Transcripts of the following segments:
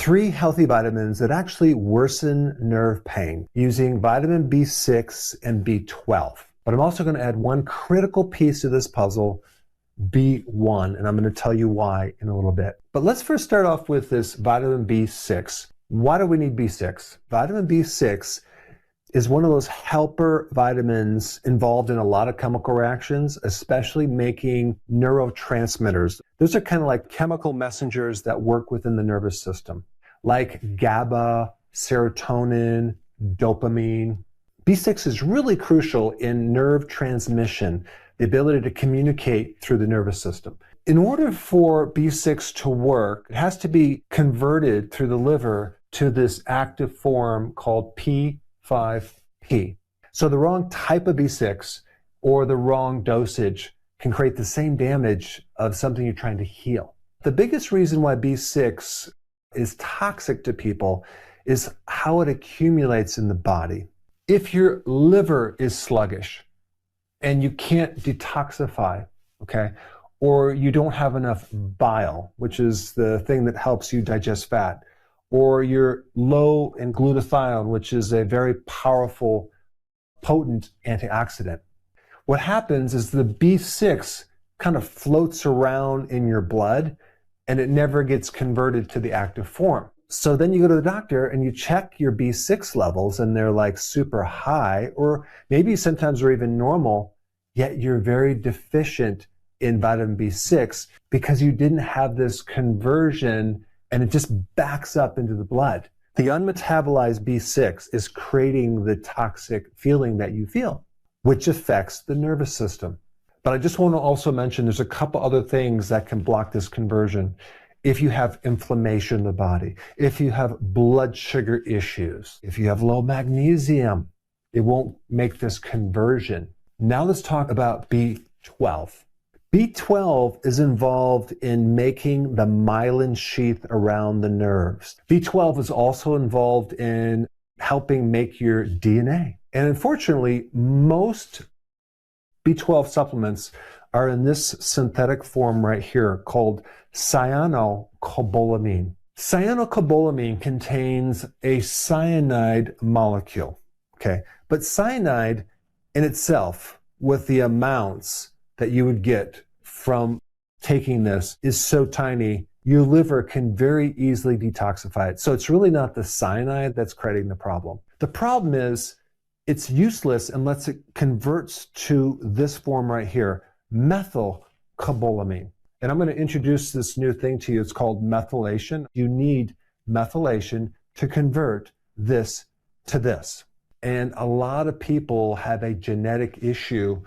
3 healthy vitamins that actually worsen nerve pain using vitamin B6 and B12. But I'm also going to add one critical piece to this puzzle, B1, and I'm going to tell you why in a little bit. But let's first start off with this vitamin B6. Why do we need B6? Vitamin B6 is one of those helper vitamins involved in a lot of chemical reactions, especially making neurotransmitters. Those are kind of like chemical messengers that work within the nervous system, like GABA, serotonin, dopamine. B6 is really crucial in nerve transmission, the ability to communicate through the nervous system. In order for B6 to work, it has to be converted through the liver to this active form called P5P. So the wrong type of B6 or the wrong dosage can create the same damage of something you're trying to heal. The biggest reason why B6 is toxic to people is how it accumulates in the body. If your liver is sluggish and you can't detoxify, okay, or you don't have enough bile, which is the thing that helps you digest fat, or you're low in glutathione, which is a very powerful, potent antioxidant. What happens is the B6 kind of floats around in your blood and it never gets converted to the active form. So then you go to the doctor and you check your B6 levels and they're like super high, or maybe sometimes they're even normal, yet you're very deficient in vitamin B6 because you didn't have this conversion and it just backs up into the blood. The unmetabolized B6 is creating the toxic feeling that you feel, which affects the nervous system. But I just want to also mention there's a couple other things that can block this conversion. If you have inflammation in the body, if you have blood sugar issues, if you have low magnesium, it won't make this conversion. Now let's talk about B12. B12 is involved in making the myelin sheath around the nerves. B12 is also involved in helping make your DNA. And unfortunately, most B12 supplements are in this synthetic form right here called cyanocobalamin. Cyanocobalamin contains a cyanide molecule, okay? But cyanide in itself, with the amounts that you would get from taking this, is so tiny, your liver can very easily detoxify it. So it's really not the cyanide that's creating the problem. The problem is it's useless unless it converts to this form right here, methylcobalamin. And I'm going to introduce this new thing to you. It's called methylation. You need methylation to convert this to this. And a lot of people have a genetic issue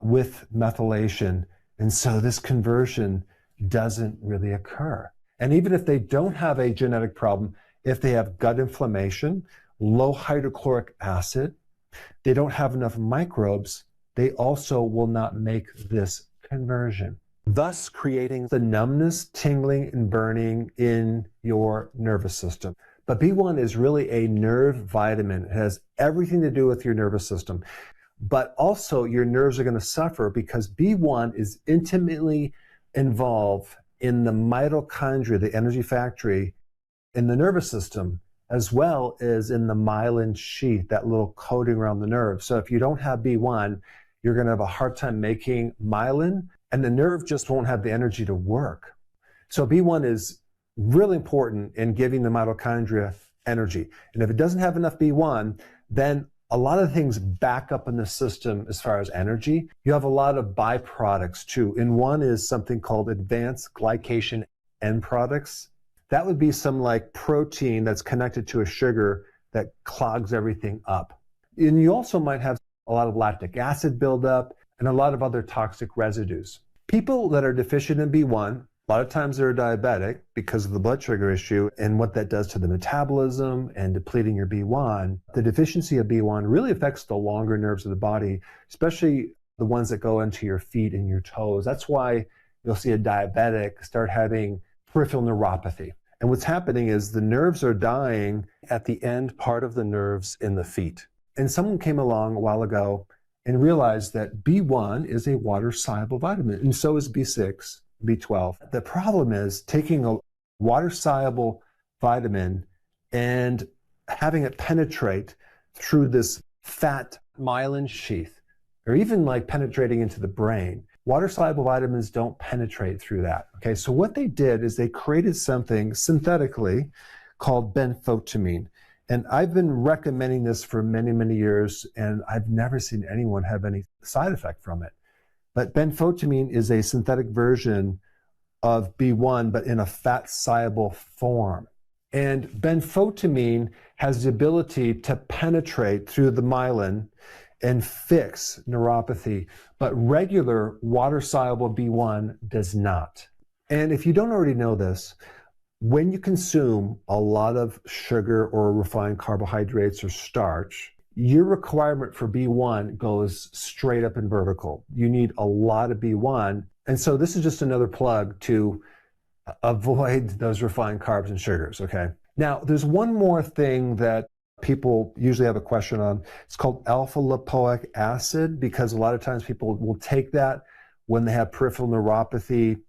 with methylation. And so this conversion doesn't really occur. And even if they don't have a genetic problem, if they have gut inflammation, low hydrochloric acid, they don't have enough microbes, they also will not make this conversion, thus creating the numbness, tingling, and burning in your nervous system. But B1 is really a nerve vitamin. It has everything to do with your nervous system. But also your nerves are going to suffer because B1 is intimately involved in the mitochondria, the energy factory in the nervous system, as well as in the myelin sheath, that little coating around the nerve. So if you don't have B1, you're going to have a hard time making myelin, and the nerve just won't have the energy to work. So B1 is really important in giving the mitochondria energy. And if it doesn't have enough B1, then a lot of things back up in the system as far as energy. You have a lot of byproducts too. And one is something called advanced glycation end products. That would be some like protein that's connected to a sugar that clogs everything up. And you also might have a lot of lactic acid buildup and a lot of other toxic residues. People that are deficient in B1, a lot of times they're diabetic because of the blood sugar issue and what that does to the metabolism and depleting your B1. The deficiency of B1 really affects the longer nerves of the body, especially the ones that go into your feet and your toes. That's why you'll see a diabetic start having peripheral neuropathy. And what's happening is the nerves are dying at the end part of the nerves in the feet. And someone came along a while ago and realized that B1 is a water-soluble vitamin, and so is B6, B12. The problem is taking a water-soluble vitamin and having it penetrate through this fat myelin sheath, or even like penetrating into the brain. Water-soluble vitamins don't penetrate through that. Okay, so what they did is they created something synthetically called benfotiamine. And I've been recommending this for many, many years, and I've never seen anyone have any side effect from it. But benfotiamine is a synthetic version of B1, but in a fat-soluble form. And benfotiamine has the ability to penetrate through the myelin and fix neuropathy, but regular water-soluble B1 does not. And if you don't already know this, when you consume a lot of sugar or refined carbohydrates or starch, your requirement for B1 goes straight up and vertical. You need a lot of B1. And so this is just another plug to avoid those refined carbs and sugars, okay? Now, there's one more thing that people usually have a question on. It's called alpha lipoic acid, because a lot of times people will take that when they have peripheral neuropathy.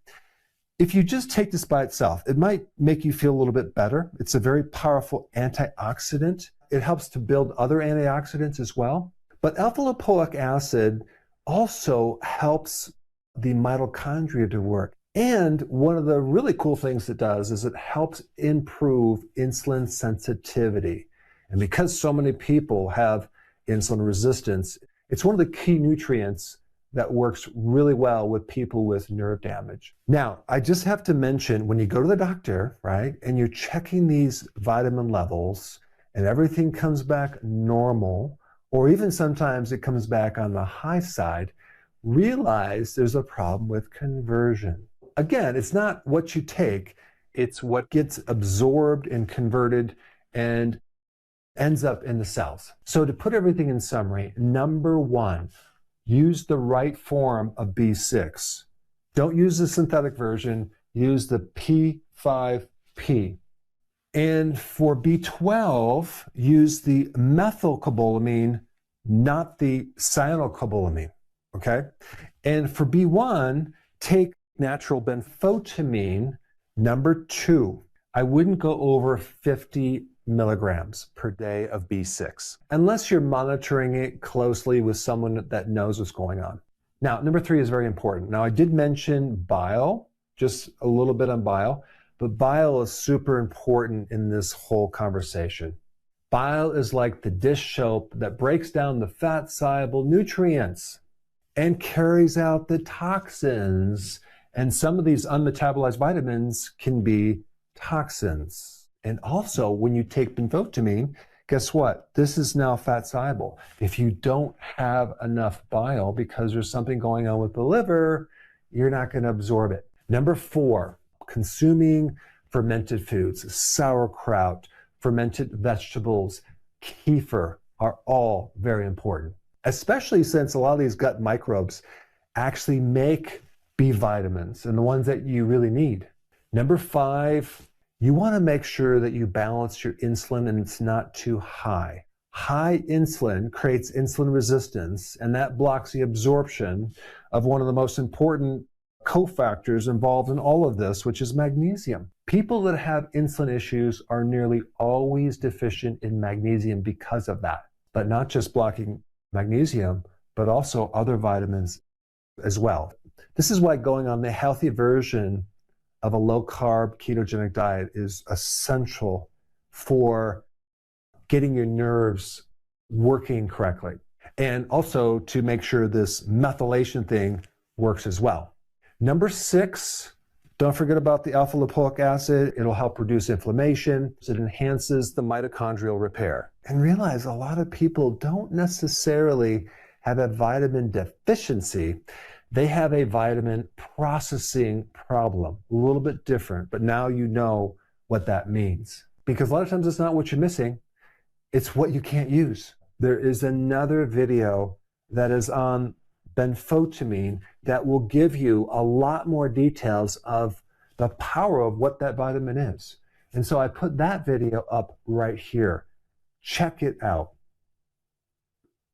If you just take this by itself, it might make you feel a little bit better. It's a very powerful antioxidant. It helps to build other antioxidants as well. But alpha lipoic acid also helps the mitochondria to work. And one of the really cool things it does is it helps improve insulin sensitivity. And because so many people have insulin resistance, it's one of the key nutrients that works really well with people with nerve damage. Now, I just have to mention, when you go to the doctor, right, and you're checking these vitamin levels and everything comes back normal, or even sometimes it comes back on the high side, realize there's a problem with conversion. Again, it's not what you take, it's what gets absorbed and converted and ends up in the cells. So to put everything in summary, number one, use the right form of B6. Don't use the synthetic version, use the P5P. And for B12, use the methylcobalamin, not the cyanocobalamin, okay? And for B1, take natural benfotiamine, number 2. I wouldn't go over 50 milligrams per day of B6, unless you're monitoring it closely with someone that knows what's going on. Now, number 3 is very important. Now, I did mention bile, just a little bit on bile, but bile is super important in this whole conversation. Bile is like the dish soap that breaks down the fat-soluble nutrients and carries out the toxins. And some of these unmetabolized vitamins can be toxins. And also, when you take benfotiamine, guess what? This is now fat-soluble. If you don't have enough bile because there's something going on with the liver, you're not going to absorb it. Number 4, consuming fermented foods, sauerkraut, fermented vegetables, kefir are all very important, especially since a lot of these gut microbes actually make B vitamins and the ones that you really need. Number 5, you want to make sure that you balance your insulin and it's not too high. High insulin creates insulin resistance, and that blocks the absorption of one of the most important cofactors involved in all of this, which is magnesium. People that have insulin issues are nearly always deficient in magnesium because of that. But not just blocking magnesium, but also other vitamins as well. This is why going on the healthy version of a low-carb ketogenic diet is essential for getting your nerves working correctly. And also to make sure this methylation thing works as well. Number 6, don't forget about the alpha lipoic acid. It'll help reduce inflammation. It enhances the mitochondrial repair. And realize a lot of people don't necessarily have a vitamin deficiency. They have a vitamin processing problem, a little bit different, but now you know what that means. Because a lot of times it's not what you're missing, it's what you can't use. There is another video that is on benfotiamine that will give you a lot more details of the power of what that vitamin is. And so I put that video up right here. Check it out.